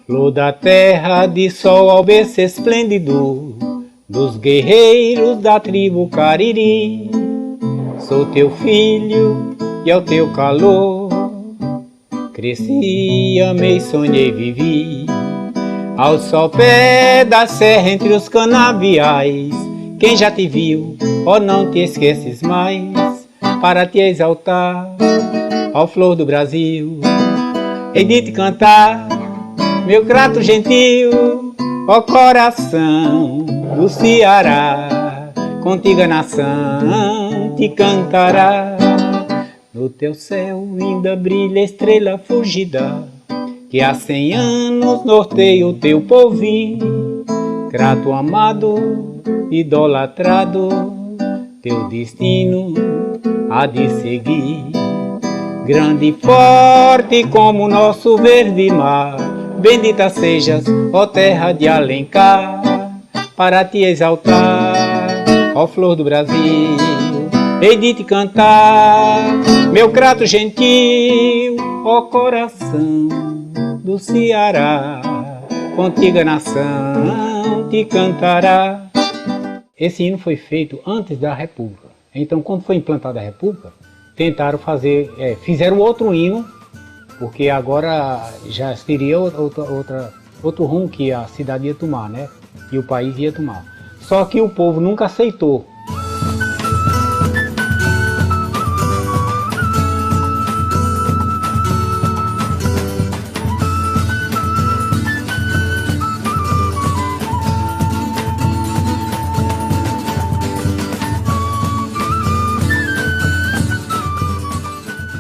Flor da terra de sol ao berço esplêndido dos guerreiros da tribo Cariri. Sou teu filho e ao teu calor cresci, amei, sonhei, vivi. Ao sopé da serra entre os canaviais, quem já te viu, oh não te esqueces mais, para te exaltar, ó flor do Brasil. Hei de te cantar, meu crato gentil, ó coração do Ceará, contigo a nação te cantará. No teu céu ainda brilha a estrela fugida, que há 100 anos norteia o teu povinho. Crato amado, idolatrado, teu destino há de seguir. Grande e forte como o nosso verde mar, bendita sejas, ó terra de Alencar, para te exaltar, ó flor do Brasil. Hei de te cantar, meu crato gentil, ó coração do Ceará, contigo a nação te cantará. Esse hino foi feito antes da República. Então, quando foi implantada a República, tentaram fazer, fizeram outro hino, porque agora já seria outro rumo que a cidade ia tomar, né? E o país ia tomar. Só que o povo nunca aceitou.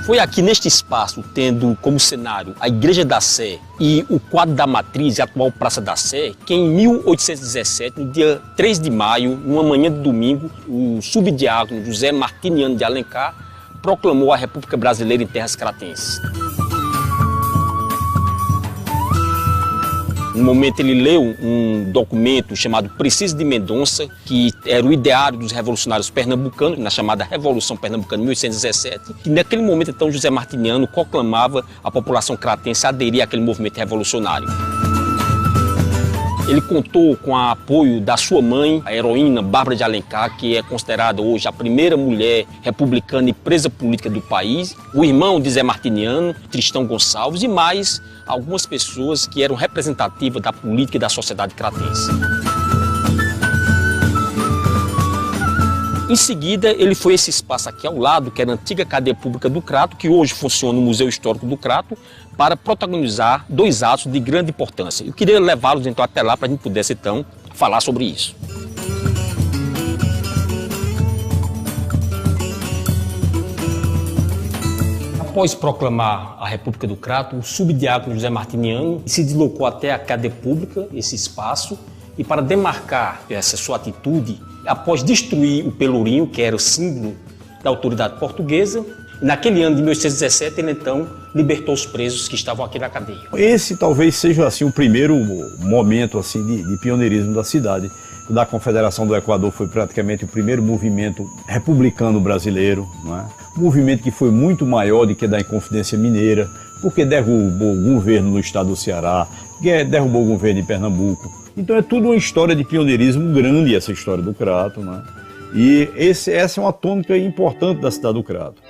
Foi aqui neste espaço, tendo como cenário a Igreja da Sé e o quadro da Matriz e a atual Praça da Sé, que em 1817, no dia 3 de maio, numa manhã de domingo, o subdiácono José Martiniano de Alencar proclamou a República Brasileira em terras cratenses. No momento ele leu um documento chamado Preciso de Mendonça, que era o ideário dos revolucionários pernambucanos, na chamada Revolução Pernambucana de 1817, e naquele momento então José Martiniano proclamava a população cratense aderir àquele movimento revolucionário. Ele contou com o apoio da sua mãe, a heroína Bárbara de Alencar, que é considerada hoje a primeira mulher republicana e presa política do país, o irmão de Zé Martiniano, Tristão Gonçalves, e mais algumas pessoas que eram representativas da política e da sociedade cratense. Em seguida, ele foi a esse espaço aqui ao lado, que era a antiga cadeia pública do Crato, que hoje funciona no Museu Histórico do Crato, para protagonizar 2 atos de grande importância. Eu queria levá-los então até lá para a gente pudesse então falar sobre isso. Após proclamar a República do Crato, o subdiácono José Martiniano se deslocou até a cadeia pública, esse espaço, e para demarcar essa sua atitude, após destruir o Pelourinho, que era o símbolo da autoridade portuguesa, naquele ano de 1817, ele então libertou os presos que estavam aqui na cadeia. Esse talvez seja assim, o primeiro momento assim, de pioneirismo da cidade. Da Confederação do Equador foi praticamente o primeiro movimento republicano brasileiro, não é? Um movimento que foi muito maior do que da Inconfidência Mineira, porque derrubou o governo no estado do Ceará, derrubou o governo de Pernambuco. Então é tudo uma história de pioneirismo grande, essa história do Crato, né? E essa é uma tônica importante da cidade do Crato.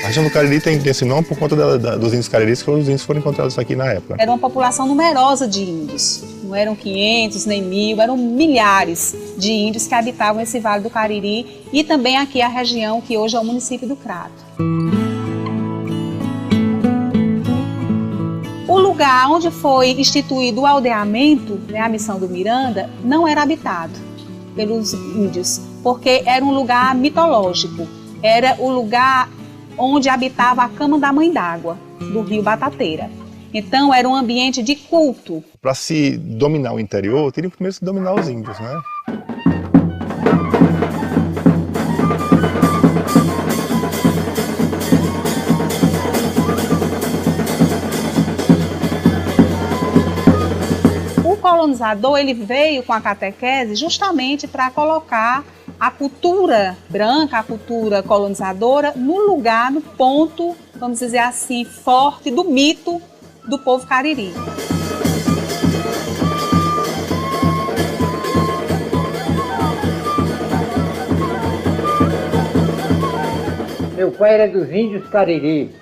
A região do Cariri tem esse nome por conta dos índios cariris, que os índios foram encontrados aqui na época. Era uma população numerosa de índios. Não eram 500 nem 1000, eram milhares de índios que habitavam esse Vale do Cariri e também aqui a região que hoje é o município do Crato. O lugar onde foi instituído o aldeamento, a missão do Miranda, não era habitado pelos índios, porque era um lugar mitológico. Era o lugar onde habitava a cama da Mãe d'Água, do rio Batateira. Então era um ambiente de culto. Para se dominar o interior, teriam primeiro que dominar os índios, né? colonizador ele veio com a catequese justamente para colocar a cultura branca, a cultura colonizadora, no lugar, no ponto, vamos dizer assim, forte do mito do povo cariri. Meu pai era dos índios Cariri.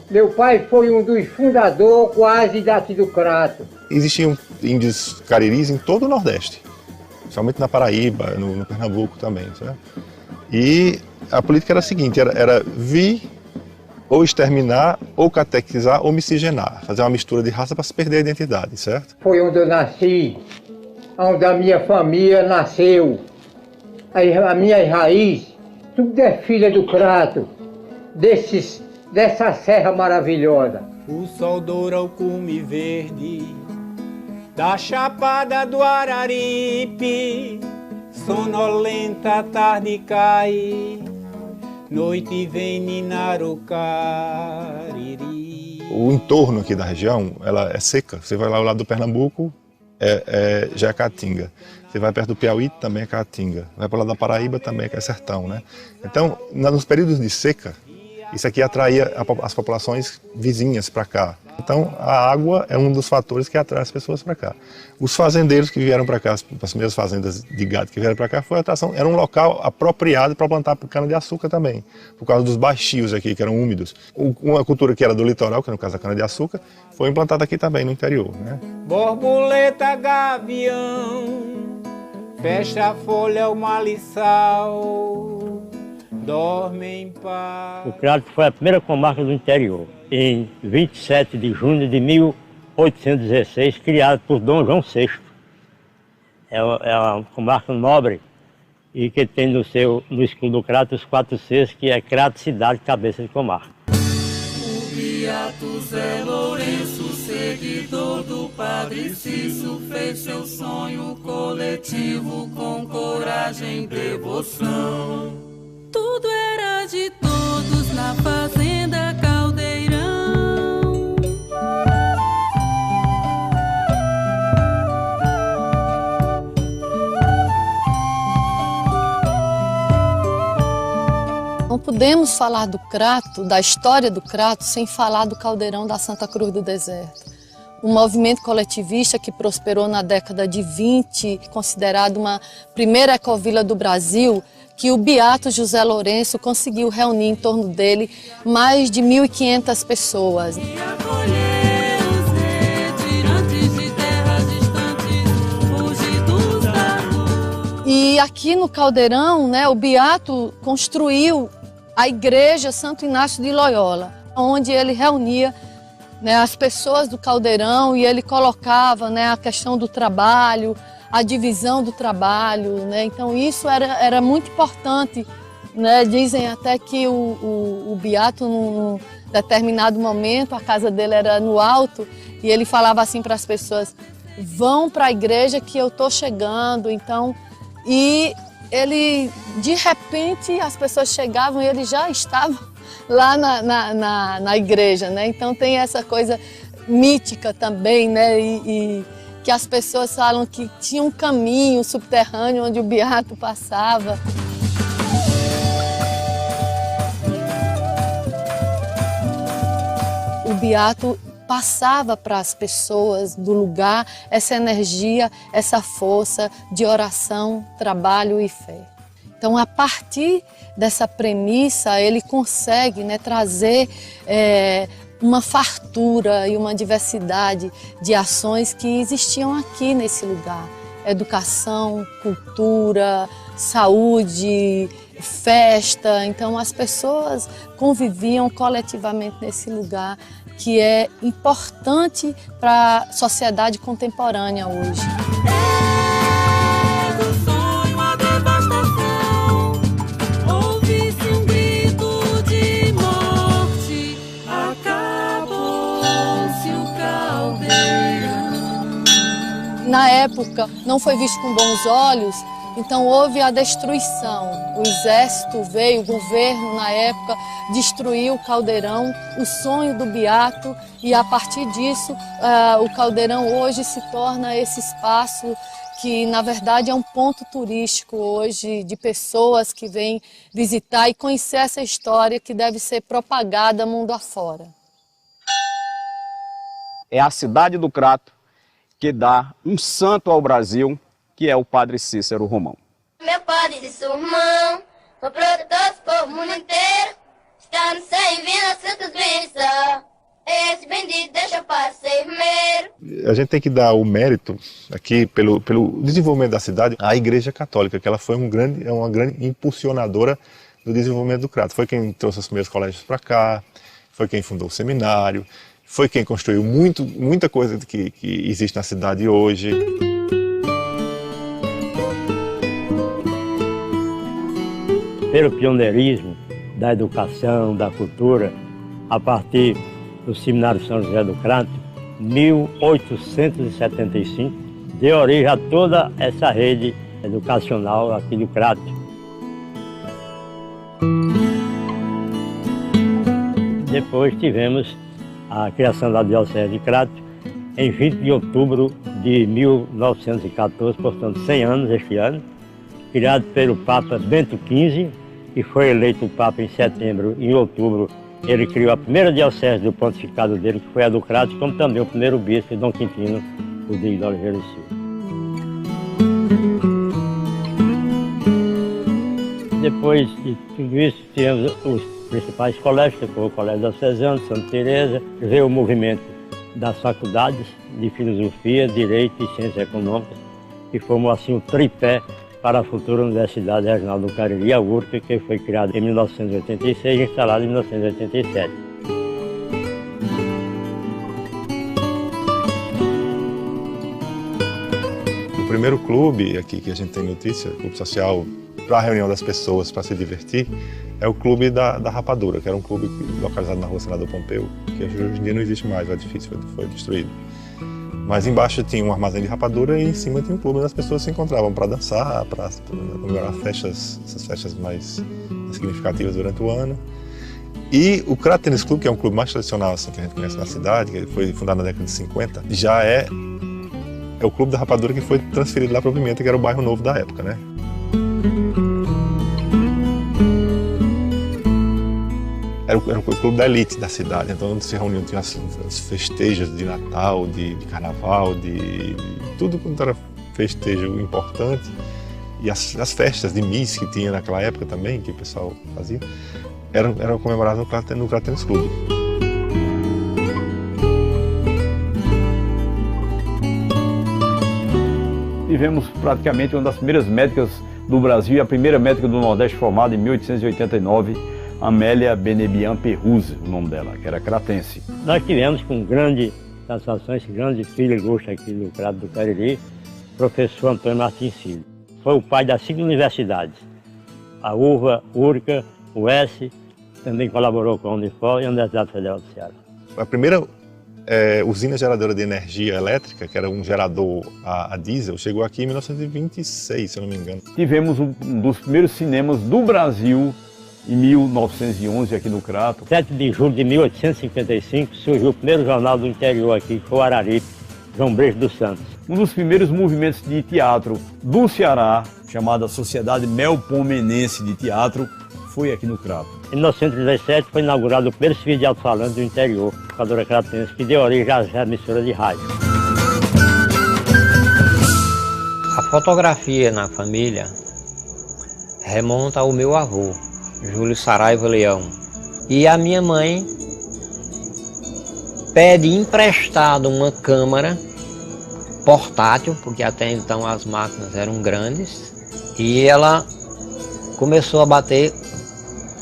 Meu pai foi um dos fundadores quase daqui do Crato. Existiam índios cariris em todo o Nordeste, principalmente na Paraíba, no Pernambuco também, certo? E a política era a seguinte, era vir ou exterminar, ou catequizar, ou miscigenar, fazer uma mistura de raça para se perder a identidade, certo? Foi onde eu nasci, onde a minha família nasceu. A minha raiz, tudo é filha do Crato, dessa serra maravilhosa. O sol doura o cume verde da chapada do Araripe, sonolenta a tarde cai, noite vem ninar o Cariri. O entorno aqui da região, ela é seca. Você vai lá ao lado do Pernambuco, já é Caatinga. Você vai perto do Piauí, também é Caatinga. Vai para lá da Paraíba, também é sertão, né? Então, nos períodos de seca, isso aqui atraía as populações vizinhas para cá. Então, a água é um dos fatores que atrai as pessoas para cá. Os fazendeiros que vieram para cá, as primeiras fazendas de gado que vieram para cá, foi a atração. Era um local apropriado para plantar cana-de-açúcar também, por causa dos baixios aqui, que eram úmidos. Uma cultura que era do litoral, que no caso a cana-de-açúcar, foi implantada aqui também, no interior, né? Borboleta, gavião, fecha a folha o maliçal, dorme em paz. O Crato foi a primeira comarca do interior, em 27 de junho de 1816, criada por Dom João VI. É uma comarca nobre e que tem no escudo do Crato os 4 Cs, que é Crato, cidade, cabeça de comarca. O beato Zé Lourenço, seguidor do Padre Cício, fez seu sonho coletivo com coragem e devoção. Tudo era de todos na fazenda Caldeirão. Não podemos falar do Crato, da história do Crato, sem falar do Caldeirão da Santa Cruz do Deserto. Um movimento coletivista que prosperou na década de 20, considerado uma primeira ecovila do Brasil, que o beato José Lourenço conseguiu reunir em torno dele mais de 1.500 pessoas. E aqui no Caldeirão, né, o beato construiu a igreja Santo Inácio de Loyola, onde ele reunia, né, as pessoas do Caldeirão e ele colocava, né, a questão do trabalho, a divisão do trabalho, né? Então isso era muito importante, né? Dizem até que o beato, num determinado momento, a casa dele era no alto e ele falava assim para as pessoas: vão para a igreja que eu estou chegando. Então, e ele, de repente, as pessoas chegavam e ele já estava lá na igreja, né? Então tem essa coisa mítica também, né? E que as pessoas falam que tinha um caminho subterrâneo onde o beato passava. O beato passava para as pessoas do lugar essa energia, essa força de oração, trabalho e fé. Então, a partir dessa premissa, ele consegue, né, trazer uma fartura e uma diversidade de ações que existiam aqui nesse lugar. Educação, cultura, saúde, festa. Então as pessoas conviviam coletivamente nesse lugar que é importante para a sociedade contemporânea hoje. Na época, não foi visto com bons olhos Então houve a destruição. O exército veio, o governo na época destruiu o caldeirão, o sonho do Beato, e a partir disso o caldeirão hoje se torna esse espaço que na verdade é um ponto turístico hoje de pessoas que vêm visitar e conhecer essa história que deve ser propagada mundo afora. É a cidade do Crato que dá um santo ao Brasil, que é o Padre Cícero Romão. Meu Padre Cícero Romão, o protetor do povo mundo inteiro, está no céu e vindo a santos bênçãos. Esse bendito deixa para ser primeiro. A gente tem que dar o mérito aqui pelo desenvolvimento da cidade à Igreja Católica, que ela foi uma grande impulsionadora do desenvolvimento do Crato. Foi quem trouxe os primeiros colégios para cá, foi quem fundou o seminário, foi quem construiu muita coisa que existe na cidade hoje. Pelo pioneirismo da educação, da cultura, a partir do Seminário São José do Crato, 1875, deu origem a toda essa rede educacional aqui do Crato. Depois tivemos a criação da Diocese de Crato em 20 de outubro de 1914, portanto 100 anos este ano, criado pelo Papa Bento XV, que foi eleito o Papa em setembro e em outubro. Ele criou a primeira diocese do pontificado dele, que foi a do Crato, como também o primeiro bispo, Dom Quintino Rodrigues de Oliveira e Silva. Depois de tudo isso, tivemos os principais colégios, que foi o Colégio Diocesano, Santa Teresa, veio o movimento das faculdades de Filosofia, Direito e Ciências Econômicas, que formou assim o tripé para a futura Universidade Regional do Cariri, a URCA, que foi criada em 1986 e instalada em 1987. O primeiro clube aqui que a gente tem notícia, clube social para a reunião das pessoas, para se divertir, é o Clube da Rapadura, que era um clube localizado na Rua Senador Pompeu, que hoje em dia não existe mais, o edifício foi destruído. Mas embaixo tinha um armazém de rapadura e em cima tinha um clube onde as pessoas se encontravam para dançar, para comemorar essas festas mais significativas durante o ano. E o Crato Tênis Clube, que é um clube mais tradicional assim, que a gente conhece na cidade, que foi fundado na década de 50, já é o clube da rapadura que foi transferido lá para o Pimenta, que era o bairro novo da época, né? Era o clube da elite da cidade, então onde se reuniam, tinha os festejos de Natal, de Carnaval, de tudo quanto era festejo importante. E as festas de Miss que tinha naquela época também, que o pessoal fazia, eram comemoradas no Crato Tênis Clube. Tivemos praticamente uma das primeiras médicas do Brasil e a primeira médica do Nordeste formada em 1889, Amélia Benebian Perruzzi, o nome dela, que era cratense. Nós tivemos com grande satisfação esse grande filho ilustre aqui do Crato do Cariri, professor Antônio Martins Filho. Foi o pai das 5 universidades, a UVA, URCA, o S, também colaborou com a Unifor e a Universidade Federal do Ceará. A primeira usina geradora de energia elétrica, que era um gerador a diesel, chegou aqui em 1926, se eu não me engano. Tivemos um dos primeiros cinemas do Brasil, em 1911, aqui no Crato. 7 de julho de 1855, surgiu o primeiro jornal do interior aqui, que foi o Araripe, João Brejo dos Santos. Um dos primeiros movimentos de teatro do Ceará, chamada Sociedade Melpomenense de Teatro, foi aqui no Crato. Em 1917 foi inaugurado o primeiro serviço de alto-falante do interior, Locadora Cratense, que deu origem às emissoras de rádio. A fotografia na família remonta ao meu avô, Júlio Saraiva Leão. E a minha mãe pede emprestado uma câmera portátil, porque até então as máquinas eram grandes, e ela começou a bater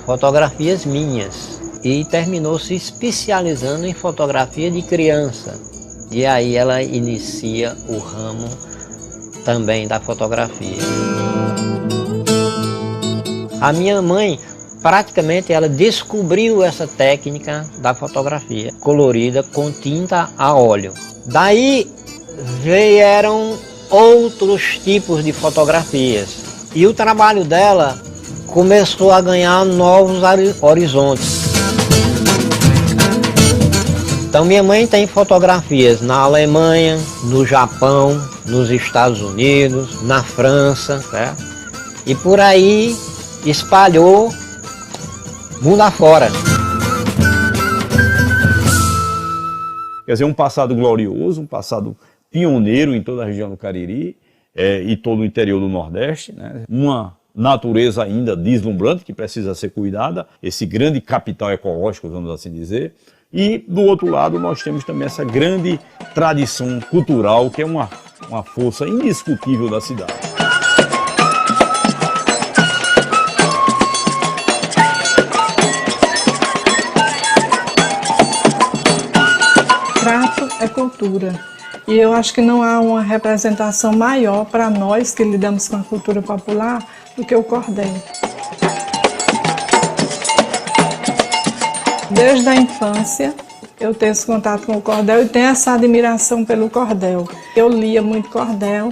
fotografias minhas e terminou se especializando em fotografia de criança. E aí ela inicia o ramo também da fotografia. A minha mãe, praticamente, ela descobriu essa técnica da fotografia colorida com tinta a óleo. Daí vieram outros tipos de fotografias. E o trabalho dela começou a ganhar novos horizontes. Então minha mãe tem fotografias na Alemanha, no Japão, nos Estados Unidos, na França, certo? E por aí espalhou mundo afora. Quer dizer, um passado glorioso, um passado pioneiro em toda a região do Cariri e todo o interior do Nordeste, né? Uma natureza ainda deslumbrante que precisa ser cuidada, esse grande capital ecológico, vamos assim dizer. E do outro lado nós temos também essa grande tradição cultural que é uma força indiscutível da cidade. Crato é cultura. E eu acho que não há uma representação maior para nós que lidamos com a cultura popular do que o cordel. Desde a infância eu tenho esse contato com o cordel e tenho essa admiração pelo cordel. Eu lia muito cordel.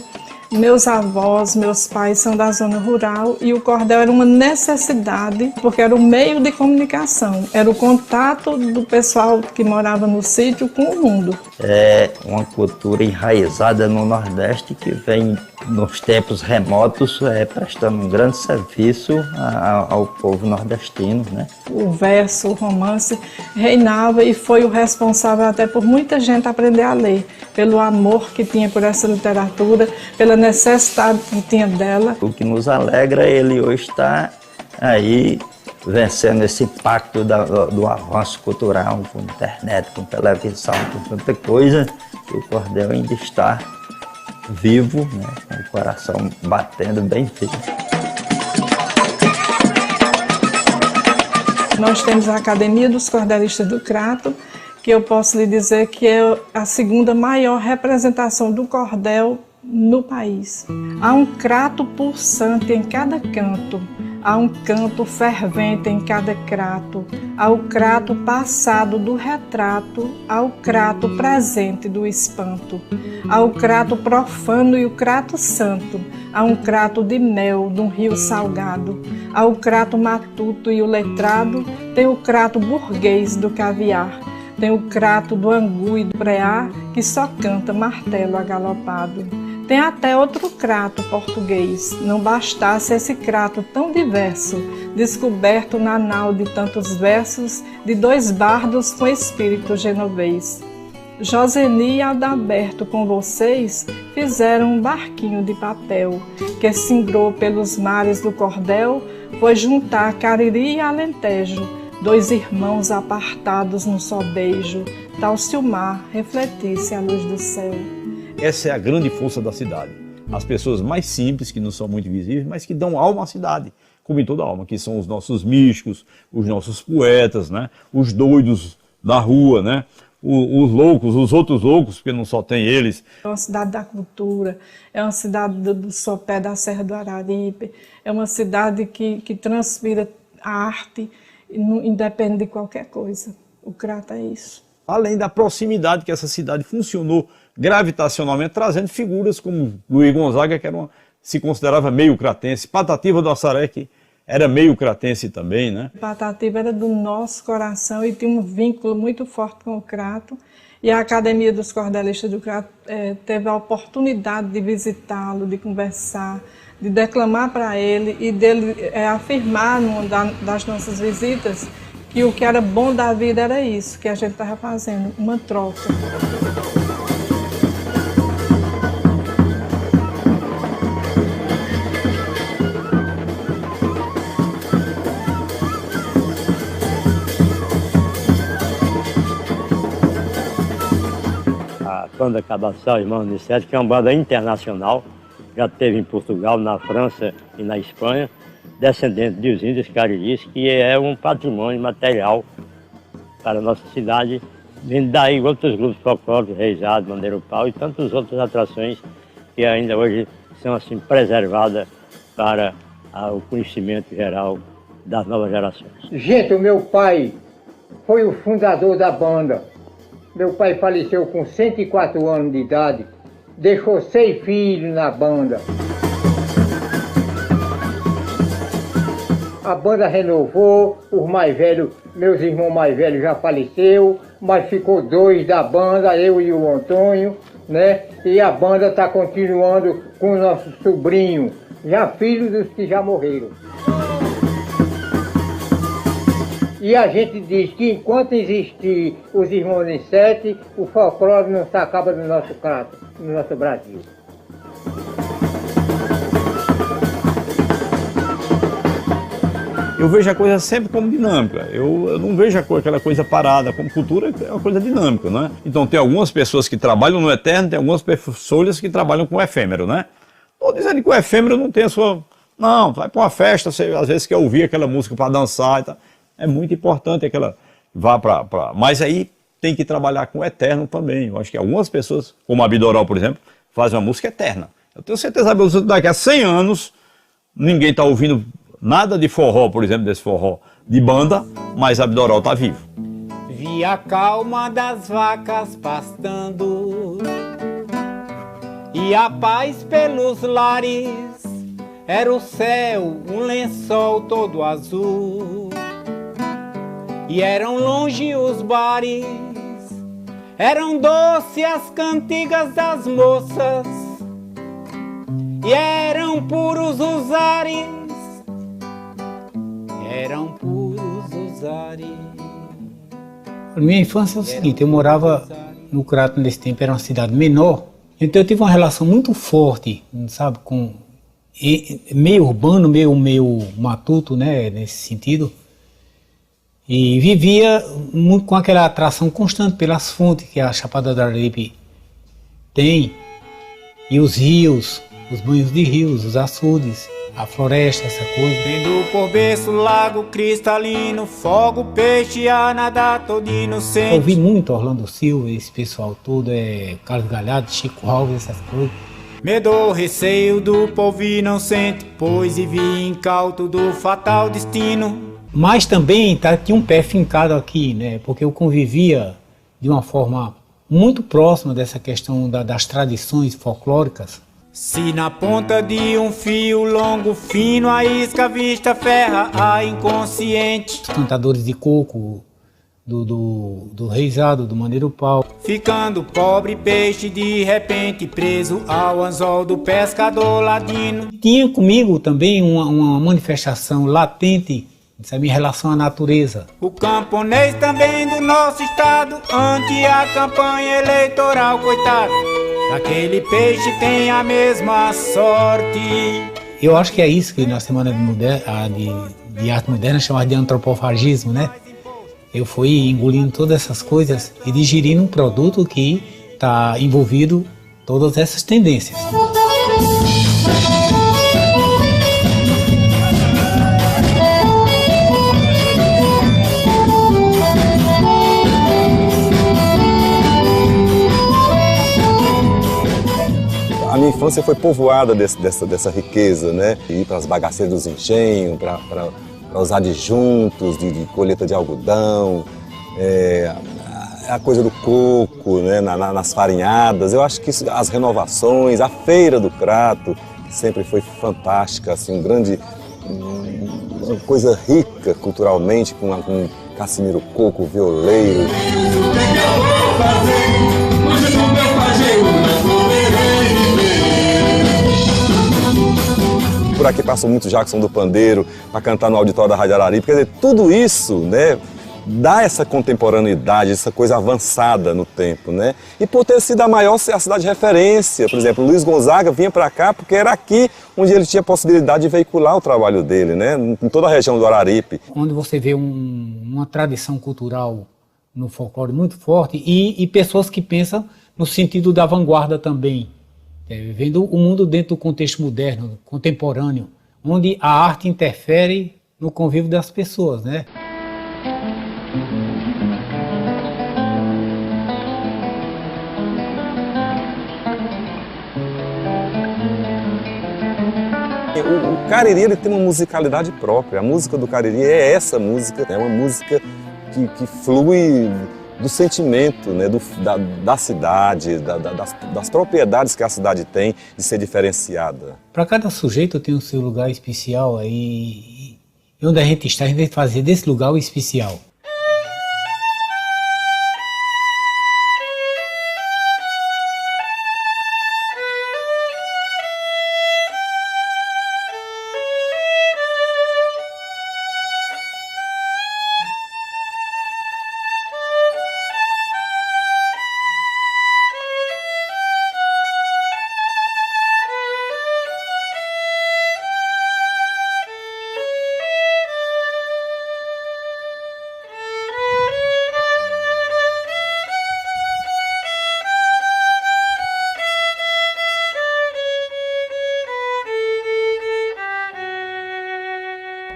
Meus avós, meus pais são da zona rural e o cordel era uma necessidade porque era o meio de comunicação, era o contato do pessoal que morava no sítio com o mundo. É uma cultura enraizada no Nordeste que vem nos tempos remotos prestando um grande serviço ao povo nordestino, né? O verso, o romance reinava e foi o responsável até por muita gente aprender a ler, pelo amor que tinha por essa literatura, pela necessidade que tinha dela. O que nos alegra é ele hoje estar aí vencendo esse impacto do avanço cultural com internet, com televisão, com tanta coisa, e o cordel ainda está vivo, né, com o coração batendo bem firme. Nós temos a Academia dos Cordelistas do Crato, que eu posso lhe dizer que é a segunda maior representação do cordel no país. Há um crato pulsante em cada canto, há um canto fervente em cada crato, há o crato passado do retrato, há o crato presente do espanto, há o crato profano e o crato santo, há um crato de mel de um rio salgado, há o crato matuto e o letrado, tem o crato burguês do caviar, tem o crato do angu e do preá que só canta martelo agalopado. Tem até outro crato português, não bastasse esse crato tão diverso, descoberto na nau de tantos versos, de dois bardos com espírito genovês. Joseni e Adalberto com vocês fizeram um barquinho de papel, que singrou pelos mares do cordel, foi juntar Cariri e Alentejo, dois irmãos apartados num só beijo, tal se o mar refletisse a luz do céu. Essa é a grande força da cidade. As pessoas mais simples, que não são muito visíveis, mas que dão alma à cidade, como em toda alma, que são os nossos místicos, os nossos poetas, né? Os doidos da rua, né? Os loucos, os outros loucos, porque não só tem eles. É uma cidade da cultura, é uma cidade do sopé da Serra do Araripe, é uma cidade que transpira a arte, independe de qualquer coisa. O Crato é isso. Além da proximidade que essa cidade funcionou gravitacionalmente, trazendo figuras como Luiz Gonzaga, que se considerava meio cratense, Patativa do Assaré, que era meio cratense também, né? Patativa era do nosso coração e tinha um vínculo muito forte com o Crato. E a Academia dos Cordelistas do Crato teve a oportunidade de visitá-lo, de conversar, de declamar para ele e dele afirmar numa das nossas visitas que o que era bom da vida era isso, que a gente estava fazendo, uma troca. A banda Cabaçal, Irmão Nicete, que é uma banda internacional, já teve em Portugal, na França e na Espanha, descendente dos índios cariris, que é um patrimônio material para a nossa cidade, vindo daí outros grupos folclóricos, Reisado, Bandeira Pau e tantas outras atrações que ainda hoje são assim preservadas para o conhecimento geral das novas gerações. Gente, o meu pai foi o fundador da banda. Meu pai faleceu com 104 anos de idade. deixou 6 filhos na banda. A banda renovou, os mais velhos, meus irmãos mais velhos já faleceram, mas ficou 2 da banda, eu e o Antônio, né? E a banda está continuando com o nosso sobrinho, já filho dos que já morreram. E a gente diz que enquanto existir os irmãos em 7, o folclore não se acaba no nosso Crato, no nosso Brasil. Eu vejo a coisa sempre como dinâmica. Eu não vejo aquela coisa parada. Como cultura é uma coisa dinâmica, né? Então tem algumas pessoas que trabalham no eterno, tem algumas pessoas que trabalham com o efêmero, né? Estou dizendo que o efêmero não tem a sua... Não, vai para uma festa, você às vezes quer ouvir aquela música para dançar e tal. É muito importante aquela... Vá para... Mas aí tem que trabalhar com o eterno também. Eu acho que algumas pessoas, como a Bidoral, por exemplo, fazem uma música eterna. Eu tenho certeza que daqui a 100 anos ninguém está ouvindo nada de forró, por exemplo, desse forró de banda, mas a Bidoral está vivo. Vi a calma das vacas pastando e a paz pelos lares. Era o céu, um lençol todo azul, e eram longe os bares, eram doces as cantigas das moças, e eram puros os ares, eram puros os ares. Minha infância é o seguinte, eu morava no Crato nesse tempo, era uma cidade menor, então eu tive uma relação muito forte, sabe, com meio urbano, meio matuto, né, nesse sentido. E vivia muito com aquela atração constante pelas fontes que a Chapada do Araripe tem, e os rios, os banhos de rios, os açudes, a floresta, essa coisa. Vendo por berço, lago cristalino, fogo, peixe, a nadar todo inocente. Eu ouvi muito Orlando Silva, esse pessoal todo, Carlos Galhardo, Chico Alves, essas coisas. Medo, receio do povo inocente, pois e vi incauto do fatal destino. Mas também tinha um pé fincado aqui, né? Porque eu convivia de uma forma muito próxima dessa questão das tradições folclóricas. Se na ponta de um fio longo, fino, a isca vista ferra a inconsciente. Os cantadores de coco, do reizado, do maneiro pau. Ficando pobre peixe de repente preso ao anzol do pescador ladino. Tinha comigo também uma manifestação latente, sabe, em relação à natureza. O camponês também do nosso estado, ante a campanha eleitoral, coitado, aquele peixe tem a mesma sorte. Eu acho que é isso que na Semana de Arte Moderna chamamos de antropofagismo, né? Eu fui engolindo todas essas coisas e digerindo um produto que está envolvido todas essas tendências. A minha infância foi povoada dessa riqueza, né? Ir para as bagaceiras dos engenhos, para os adjuntos de colheita de algodão, a coisa do coco, né? Nas farinhadas. Eu acho que as renovações, a Feira do Crato, que sempre foi fantástica, assim, uma coisa rica culturalmente, com Cassimiro Coco, violeiro. Por aqui passou muito Jackson do Pandeiro para cantar no auditório da Rádio Araripe. Quer dizer, tudo isso, né, dá essa contemporaneidade, essa coisa avançada no tempo, né? E por ter sido a cidade de referência, por exemplo, Luiz Gonzaga vinha para cá porque era aqui onde ele tinha a possibilidade de veicular o trabalho dele, né? Em toda a região do Araripe. Onde você vê uma tradição cultural no folclore muito forte e pessoas que pensam no sentido da vanguarda também. Vendo o mundo dentro do contexto moderno, contemporâneo, onde a arte interfere no convívio das pessoas, né? O Cariri ele tem uma musicalidade própria. A música do Cariri é essa música, é uma música que flui do sentimento, né, da cidade, das propriedades que a cidade tem de ser diferenciada. Para cada sujeito tem o seu lugar especial aí, e onde a gente está, a gente vai fazer desse lugar o especial.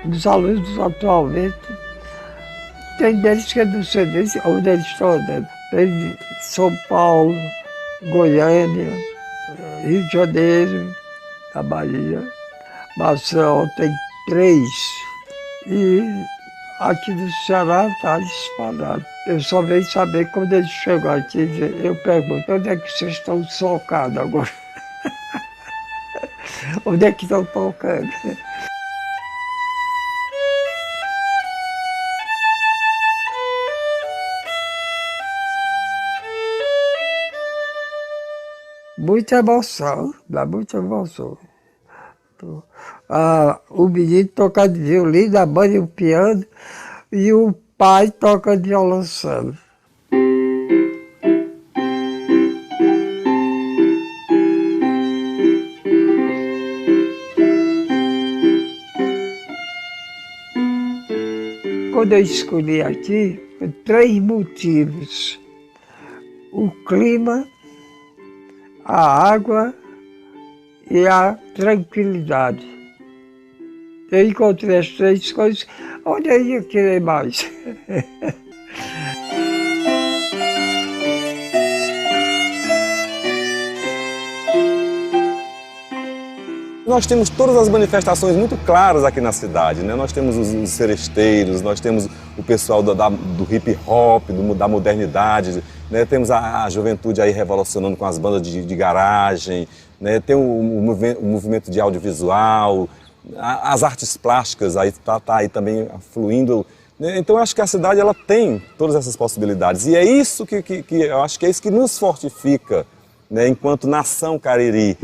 Dos alunos atualmente, tem deles que é do CDC, onde eles estão andando. Tem de São Paulo, Goiânia, Rio de Janeiro, da Bahia, Maceió, tem 3. E aqui no Ceará está espalhado. Eu só venho saber quando eles chegam aqui, eu pergunto, onde é que vocês estão socados agora? Onde é que estão tocando? Muita emoção, dá muita emoção. O menino toca de violino, a mãe o piano e o pai toca de violão solo. Quando eu escolhi aqui, por 3 motivos. O clima, a água e a tranquilidade. Eu encontrei as 3 coisas, onde eu ia querer mais? Nós temos todas as manifestações muito claras aqui na cidade, né? Nós temos os seresteiros, nós temos o pessoal do hip hop, da modernidade, né? Temos a juventude aí revolucionando com as bandas de garagem, né? Tem o movimento de audiovisual, as artes plásticas aí tá aí também fluindo, né? Então eu acho que a cidade ela tem todas essas possibilidades e é isso que eu acho que é isso que nos fortifica, né? Enquanto nação Cariri.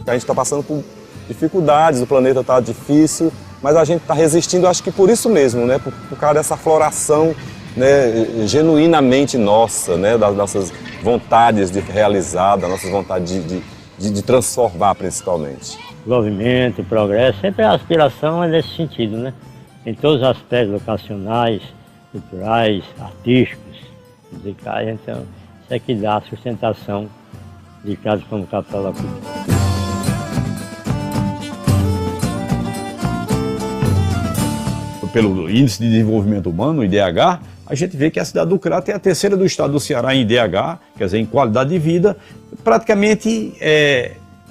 A gente está passando por dificuldades, o planeta está difícil, mas a gente está resistindo, acho que por isso mesmo, né? Por causa dessa floração, né, genuinamente nossa, né? Das nossas vontades de realizar, das nossas vontades de transformar, principalmente. Desenvolvimento, progresso, sempre a aspiração é nesse sentido, né? Em todos os aspectos educacionais, culturais, artísticos, musicais, então isso é que dá a sustentação de casa como capital da cultura. Pelo Índice de Desenvolvimento Humano, IDH, a gente vê que a cidade do Crato é a 3ª do estado do Ceará em IDH, quer dizer, em qualidade de vida, praticamente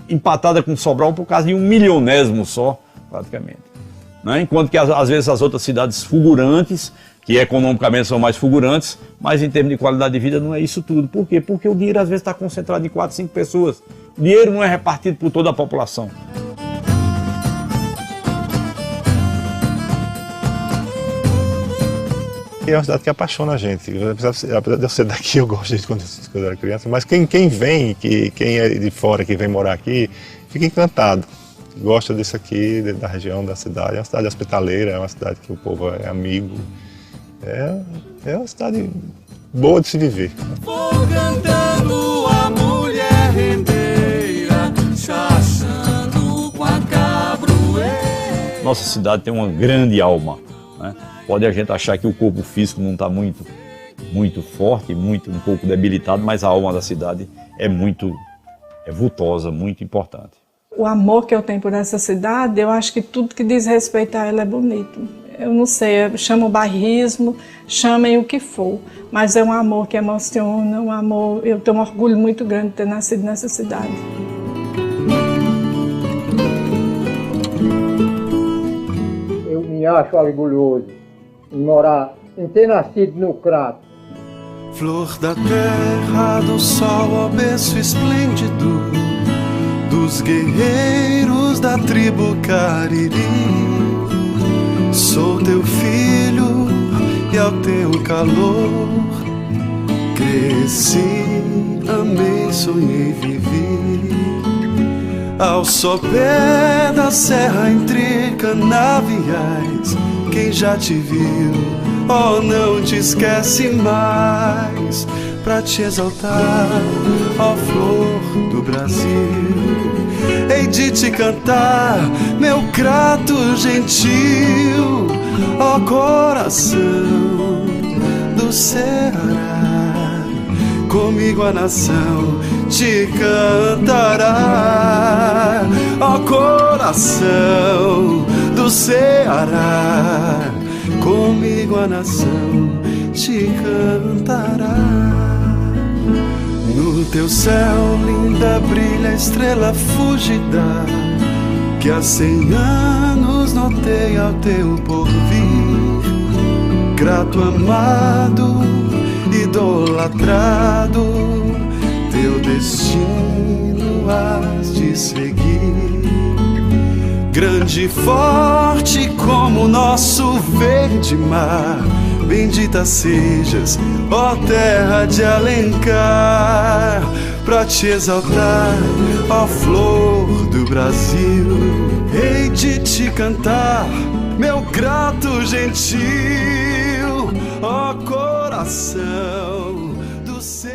empatada com Sobral por causa de 1 milionésimo só, praticamente. Né? Enquanto que às vezes as outras cidades fulgurantes, que economicamente são mais fulgurantes, mas em termos de qualidade de vida não é isso tudo. Por quê? Porque o dinheiro às vezes está concentrado em 4, 5 pessoas. O dinheiro não é repartido por toda a população. É uma cidade que apaixona a gente. Apesar de eu ser daqui, eu gosto de quando eu era criança, mas quem vem, quem é de fora, que vem morar aqui, fica encantado. Gosta disso aqui, da região, da cidade. É uma cidade hospitaleira, é uma cidade que o povo é amigo. É uma cidade boa de se viver. Vou cantando a mulher rendeira, chachando com a cabroeira. Nossa cidade tem uma grande alma, né? Pode a gente achar que o corpo físico não está muito forte, um pouco debilitado, mas a alma da cidade é vultosa, muito importante. O amor que eu tenho por essa cidade, eu acho que tudo que diz respeito a ela é bonito. Eu não sei, chama o bairrismo, chamem o que for, mas é um amor que emociona, um amor, eu tenho um orgulho muito grande de ter nascido nessa cidade. Eu me acho orgulhoso em morar, em ter nascido no Crato. Flor da terra, do sol, ó berço esplêndido dos guerreiros da tribo Cariri. Sou teu filho e ao teu calor cresci, amei, sonhei, vivi. Ao sopé da serra entre canaviais, quem já te viu, oh, não te esquece mais. Pra te exaltar, ó flor do Brasil, hei de te cantar, meu Crato gentil, ó coração do Ceará. Comigo a nação te cantará, ó coração do Ceará. Comigo a nação te cantará. No teu céu, linda, brilha a estrela fugida, que há 100 anos notei ao teu porvir. Grato, amado, idolatrado, teu destino has de seguir. Grande e forte como o nosso verde mar, bendita sejas, ó terra de Alencar. Pra te exaltar, ó flor do Brasil, hei de te cantar, meu Crato gentil, ó coração do céu.